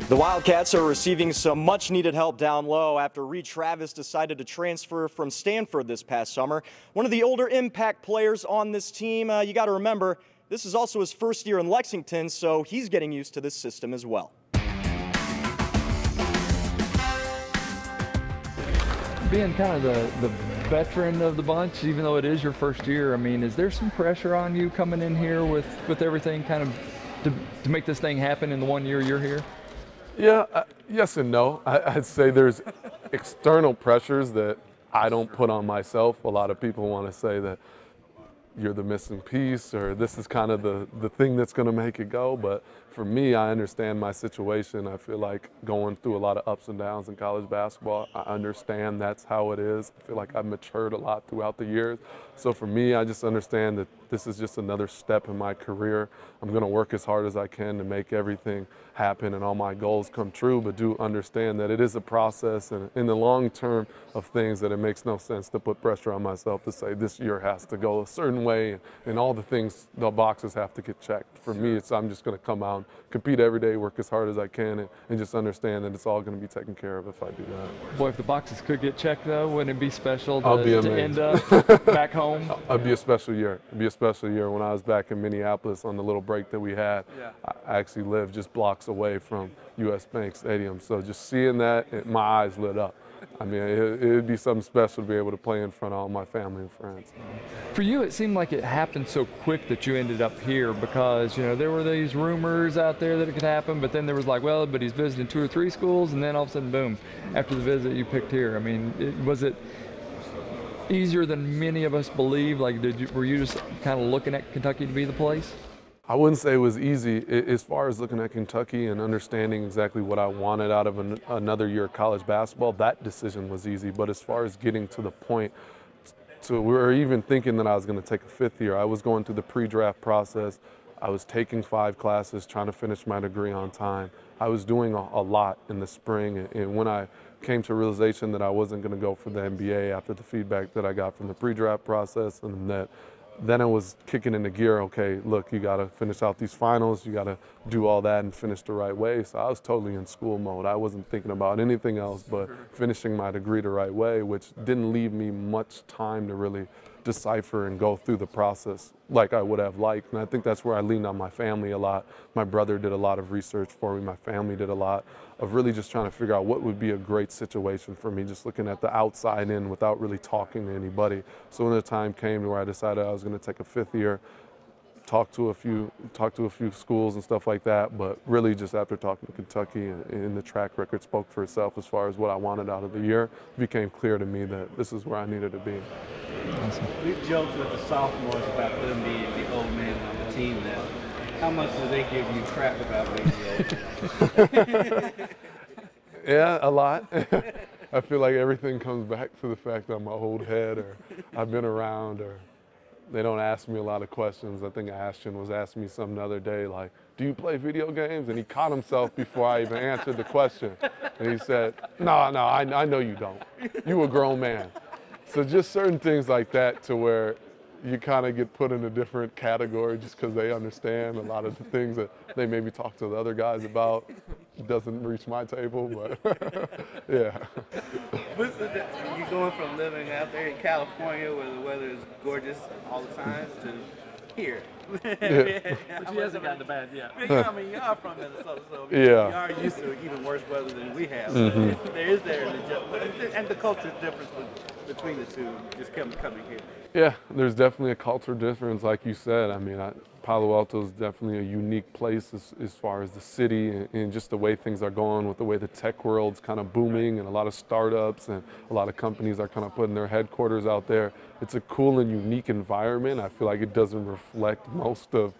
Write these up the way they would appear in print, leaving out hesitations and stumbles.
The Wildcats are receiving some much-needed help down low after Reid decided to transfer from Stanford this past summer. One of the older impact players on this team, you got to remember, this is also his first year in Lexington, so he's getting used to this system as well. Being kind of the veteran of the bunch, even though it is your first year, I mean, is there some pressure on you coming in here with everything kind of to make this thing happen in the 1 year you're here? Yeah, yes and no. I'd say there's external pressures that I don't put on myself. A lot of people want to say that you're the missing piece or this is kind of the thing that's going to make it go. But for me, I understand my situation. I feel like going through a lot of ups and downs in college basketball. I understand that's how it is. I feel like I've matured a lot throughout the years. So for me, I just understand that this is just another step in my career. I'm going to work as hard as I can to make everything happen and all my goals come true, but do understand that it is a process and in the long term of things that it makes no sense to put pressure on myself to say this year has to go a certain way and all the things, the boxes have to get checked. For me, I'm just going to come out, compete every day, work as hard as I can, and just understand that it's all going to be taken care of if I do that. Boy, if the boxes could get checked though, wouldn't it be special to end up back home? It'd be a special year. It'd be a special year. When I was back in Minneapolis on the little break that we had, I actually lived just blocks away from U.S. Bank Stadium. So just seeing that, my eyes lit up. I mean, it'd be something special to be able to play in front of all my family and friends. For you, it seemed like it happened so quick that you ended up here because, you know, there were these rumors out there that it could happen, but then there was like, well, but he's visiting 2 or 3 schools, and then all of a sudden, boom, after the visit, you picked here. I mean, was it easier than many of us believe? Like, were you just kind of looking at Kentucky to be the place? I wouldn't say it was easy. As far as looking at Kentucky and understanding exactly what I wanted out of another year of college basketball, that decision was easy. But as far as getting to the point, we were even thinking that I was going to take a 5th year. I was going through the pre-draft process. I was taking 5 classes, trying to finish my degree on time. I was doing a lot in the spring, and when I came to a realization that I wasn't going to go for the NBA after the feedback that I got from the pre-draft process, and that then it was kicking into gear, okay, look, you got to finish out these finals, you got to do all that and finish the right way. So I was totally in school mode. I wasn't thinking about anything else but finishing my degree the right way, which didn't leave me much time to really decipher and go through the process like I would have liked. And I think that's where I leaned on my family a lot. My brother did a lot of research for me. My family did a lot of really just trying to figure out what would be a great situation for me, just looking at the outside in without really talking to anybody. So when the time came to where I decided I was going to take a 5th year, talk to a few schools and stuff like that, but really just after talking to Kentucky and the track record spoke for itself as far as what I wanted out of the year, it became clear to me that this is where I needed to be. Awesome. We've joked with the sophomores about them being the old man on the team now. How much do they give you crap about being the old man? Yeah, a lot. I feel like everything comes back to the fact that I'm an old head or I've been around or they don't ask me a lot of questions. I think Ashton was asking me something the other day, like, do you play video games? And he caught himself before I even answered the question. And he said, no, I know you don't. You a grown man. So just certain things like that to where you kind of get put in a different category just because they understand a lot of the things that they maybe talk to the other guys about. It doesn't reach my table, but yeah. You're going from living out there in California where the weather is gorgeous all the time to here. Yeah. But she hasn't gotten the bad yet. I mean, you are from Minnesota, so Yeah. you are used to even worse weather than we have. So and the culture difference between the two just coming here. Yeah, there's definitely a culture difference, like you said. I mean, Palo Alto is definitely a unique place as far as the city and just the way things are going with the way the tech world's kind of booming and a lot of startups and a lot of companies are kind of putting their headquarters out there. It's a cool and unique environment. I feel like it doesn't reflect most of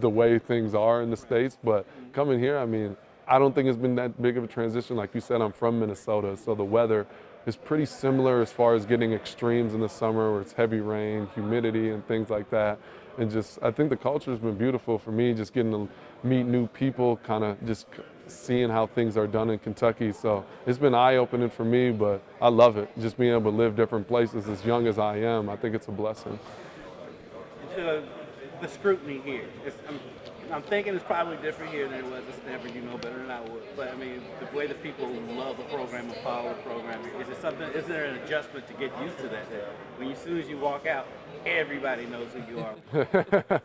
the way things are in the States, but coming here, I mean, I don't think it's been that big of a transition. Like you said, I'm from Minnesota, so the weather is pretty similar as far as getting extremes in the summer where it's heavy rain, humidity, and things like that. And just, I think the culture has been beautiful for me, just getting to meet new people, kind of just seeing how things are done in Kentucky. So it's been eye-opening for me, but I love it. Just being able to live different places as young as I am, I think it's a blessing. the scrutiny here? I'm thinking it's probably different here than it was at Stanford. You know better than I would. But I mean, the way that people love the program and follow the program, is there an adjustment to get used to that? When as soon as you walk out, everybody knows who you are.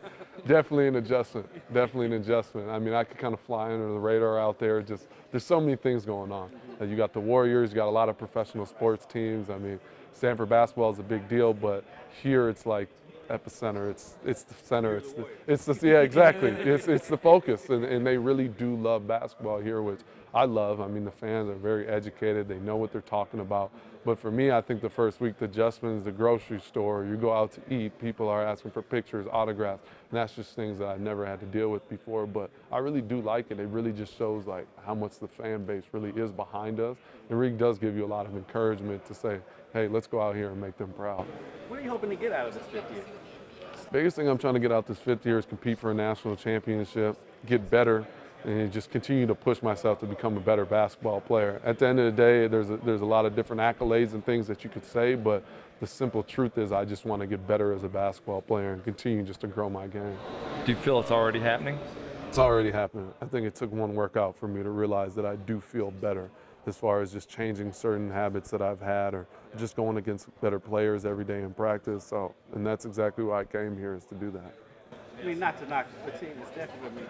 Definitely an adjustment. Definitely an adjustment. I mean, I could kind of fly under the radar out there. Just there's so many things going on. You got the Warriors. You got a lot of professional sports teams. I mean, Stanford basketball is a big deal, but here it's like epicenter. It's the center. Yeah, exactly. It's the focus, and they really do love basketball here, which I love. I mean, the fans are very educated. They know what they're talking about. But for me, I think the first week, the adjustment is the grocery store. You go out to eat, people are asking for pictures, autographs, and that's just things that I never had to deal with before. But I really do like it. It really just shows like how much the fan base really is behind us. And Reid does give you a lot of encouragement to say, hey, let's go out here and make them proud. What are you hoping to get out of this fifth year? Biggest thing I'm trying to get out this fifth year is compete for a national championship, get better, and just continue to push myself to become a better basketball player. At the end of the day, there's a lot of different accolades and things that you could say, but the simple truth is I just want to get better as a basketball player and continue just to grow my game. Do you feel it's already happening? It's already happening. I think it took one workout for me to realize that I do feel better as far as just changing certain habits that I've had or just going against better players every day in practice. So, and that's exactly why I came here, is to do that. I mean, not to knock the team, it's definitely,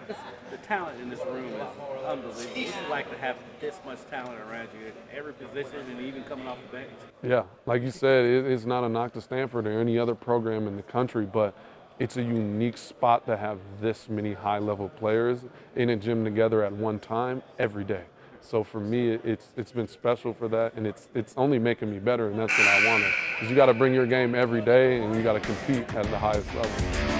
the talent in this room is unbelievable. It's like to have this much talent around you at every position and even coming off the bench. Yeah, like you said, it's not a knock to Stanford or any other program in the country, but it's a unique spot to have this many high-level players in a gym together at one time every day. So for me, it's been special for that, and it's only making me better, and that's what I wanted. Because you got to bring your game every day, and you got to compete at the highest level.